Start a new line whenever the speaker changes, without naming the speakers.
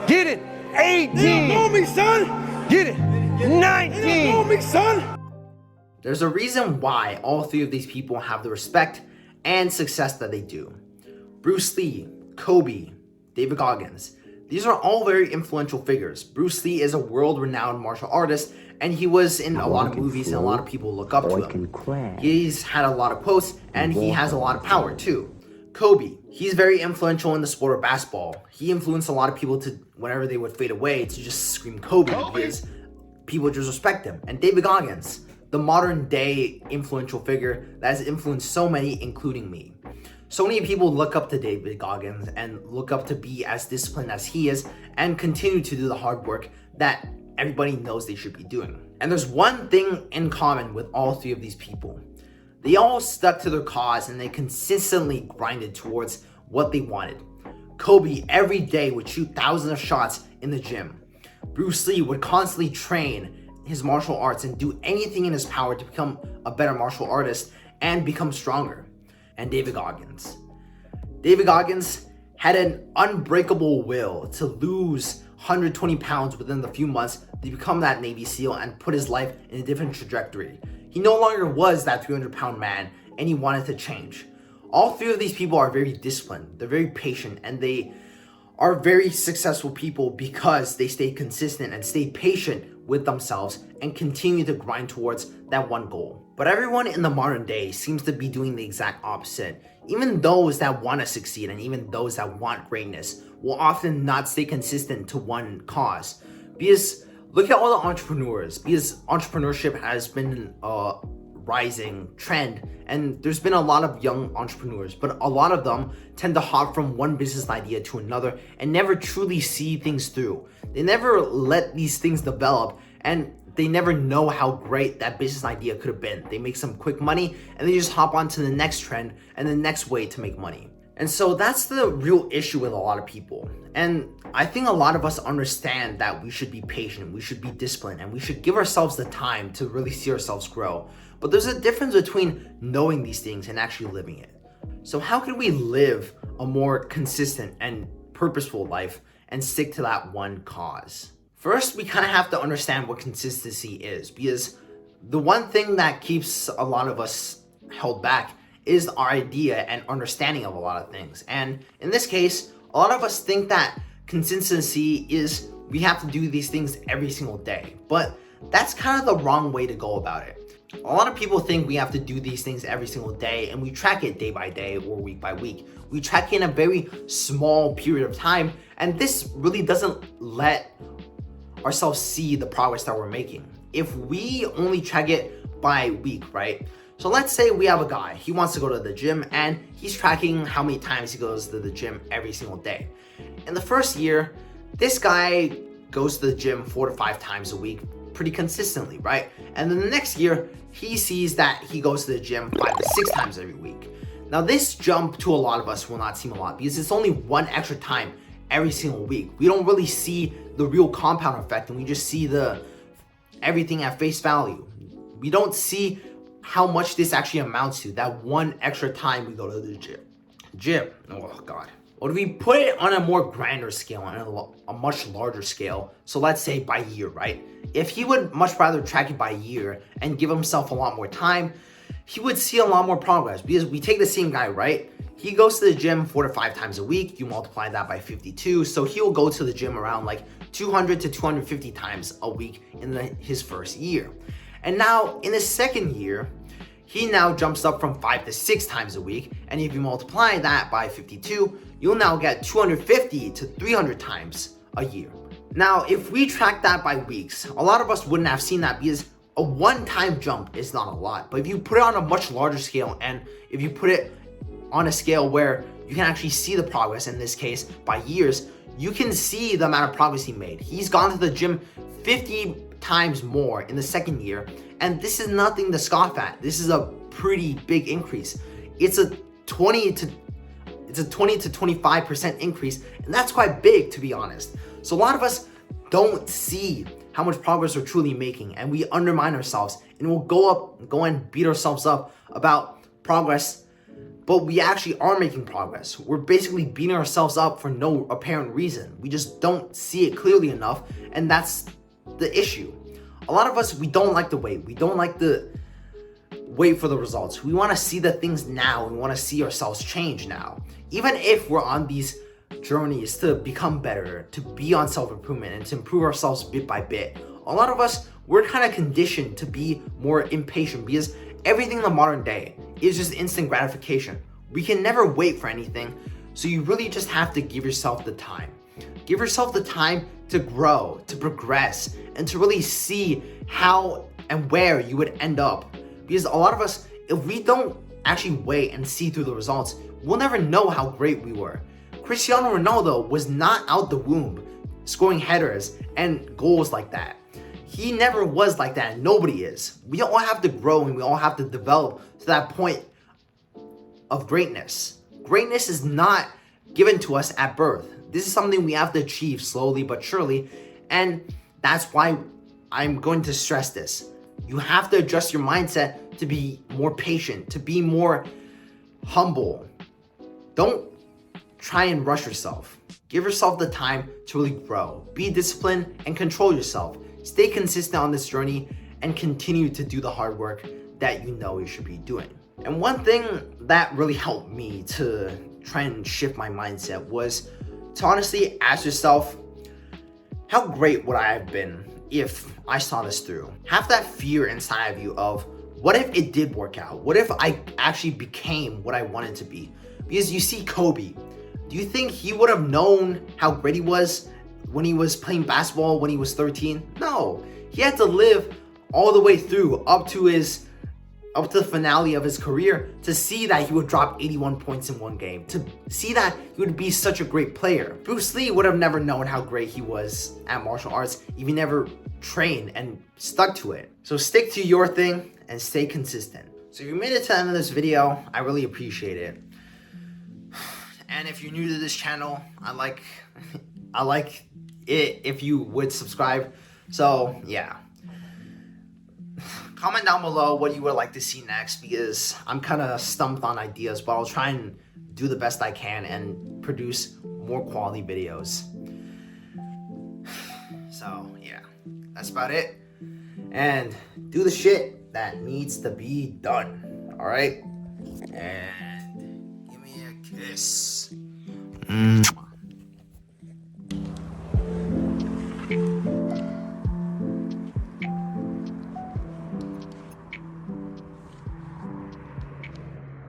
Get it. 18.
They don't know me, son.
Get it.
They don't know
19.
me, son.
There's a reason why all three of these people have the respect and success that they do. Bruce Lee, Kobe, David Goggins. These are all very influential figures. Bruce Lee is a world-renowned martial artist, and he was in a lot of movies, and a lot of people look up to him. He's had a lot of quotes, and he has a lot of power too. Kobe, he's very influential in the sport of basketball. He influenced a lot of people to, whenever they would fade away, to just scream Kobe because people just respect him. And David Goggins, the modern day influential figure that has influenced so many, including me. So many people look up to David Goggins and look up to be as disciplined as he is and continue to do the hard work that everybody knows they should be doing. And there's one thing in common with all three of these people. They all stuck to their cause and they consistently grinded towards what they wanted. Kobe every day would shoot thousands of shots in the gym. Bruce Lee would constantly train his martial arts and do anything in his power to become a better martial artist and become stronger. And David Goggins. David Goggins had an unbreakable will to lose 120 pounds within the few months to become that Navy SEAL and put his life in a different trajectory. He no longer was that 300-pound man and he wanted to change. All three of these people are very disciplined, they're very patient, and they are very successful people because they stay consistent and stay patient with themselves and continue to grind towards that one goal. But everyone in the modern day seems to be doing the exact opposite. Even those that want to succeed and even those that want greatness will often not stay consistent to one cause. Because look at all the entrepreneurs, because entrepreneurship has been a rising trend and there's been a lot of young entrepreneurs, but a lot of them tend to hop from one business idea to another and never truly see things through. They never let these things develop and they never know how great that business idea could have been. They make some quick money and they just hop on to the next trend and the next way to make money. And so that's the real issue with a lot of people. And I think a lot of us understand that we should be patient, we should be disciplined, and we should give ourselves the time to really see ourselves grow. But there's a difference between knowing these things and actually living it. So how can we live a more consistent and purposeful life and stick to that one cause? First, we kind of have to understand what consistency is, because the one thing that keeps a lot of us held back is our idea and understanding of a lot of things. And in this case, a lot of us think that consistency is we have to do these things every single day, but that's kind of the wrong way to go about it. A lot of people think we have to do these things every single day and we track it day by day or week by week. We track it in a very small period of time, and this really doesn't let ourselves see the progress that we're making. If we only track it by week, right? So let's say we have a guy, he wants to go to the gym and he's tracking how many times he goes to the gym every single day. In the first year, this guy goes to the gym 4 to 5 times a week pretty consistently, right? And then the next year, he sees that he goes to the gym 5 to 6 times every week. Now this jump to a lot of us will not seem a lot because it's only one extra time every single week. We don't really see the real compound effect and we just see everything at face value. We don't see how much this actually amounts to, that one extra time we go to the gym. Oh God. Or if we put it on a more grander scale, on a much larger scale, so let's say by year, right? If he would much rather track it by year and give himself a lot more time, he would see a lot more progress. Because we take the same guy, right? He goes to the gym 4 to 5 times a week. You multiply that by 52. So he'll go to the gym around like 200 to 250 times a week in his first year. And now in his second year, he now jumps up from 5 to 6 times a week. And if you multiply that by 52, you'll now get 250 to 300 times a year. Now, if we track that by weeks, a lot of us wouldn't have seen that because a one-time jump is not a lot. But if you put it on a much larger scale and if you put it on a scale where you can actually see the progress, in this case by years, you can see the amount of progress he made. He's gone to the gym 50 times more in the second year, and this is nothing to scoff at. This is a pretty big increase. It's a 20 to 25% increase, and that's quite big, to be honest. So a lot of us don't see how much progress we're truly making, and we undermine ourselves, and we'll go and beat ourselves up about progress but we actually are making progress. We're basically beating ourselves up for no apparent reason. We just don't see it clearly enough, and that's the issue. A lot of us, we don't like to wait. We don't like to wait for the results. We want to see the things now. We want to see ourselves change now. Even if we're on these journeys to become better, to be on self-improvement, and to improve ourselves bit by bit, a lot of us, we're kind of conditioned to be more impatient because everything in the modern day is just instant gratification. We can never wait for anything, so you really just have to give yourself the time. Give yourself the time to grow, to progress, and to really see how and where you would end up. Because a lot of us, if we don't actually wait and see through the results, we'll never know how great we were. Cristiano Ronaldo was not out the womb scoring headers and goals like that. He never was like that, and nobody is. We all have to grow and we all have to develop to that point of greatness. Greatness is not given to us at birth. This is something we have to achieve slowly but surely, and that's why I'm going to stress this. You have to adjust your mindset to be more patient, to be more humble. Don't try and rush yourself. Give yourself the time to really grow. Be disciplined and control yourself. Stay consistent on this journey and continue to do the hard work that you know you should be doing. And one thing that really helped me to try and shift my mindset was to honestly ask yourself, how great would I have been if I saw this through? Have that fear inside of you of, what if it did work out? What if I actually became what I wanted to be? Because you see Kobe, do you think he would have known how great he was when he was playing basketball when he was 13? No, he had to live all the way through up to the finale of his career to see that he would drop 81 points in one game, to see that he would be such a great player. Bruce Lee would have never known how great he was at martial arts if he never trained and stuck to it. So stick to your thing and stay consistent. So if you made it to the end of this video, I really appreciate it. And if you're new to this channel, I like it if you would subscribe. So yeah. Comment down below what you would like to see next, because I'm kind of stumped on ideas, but I'll try and do the best I can and produce more quality videos. So yeah, that's about it. And do the shit that needs to be done. All right? And give me a kiss.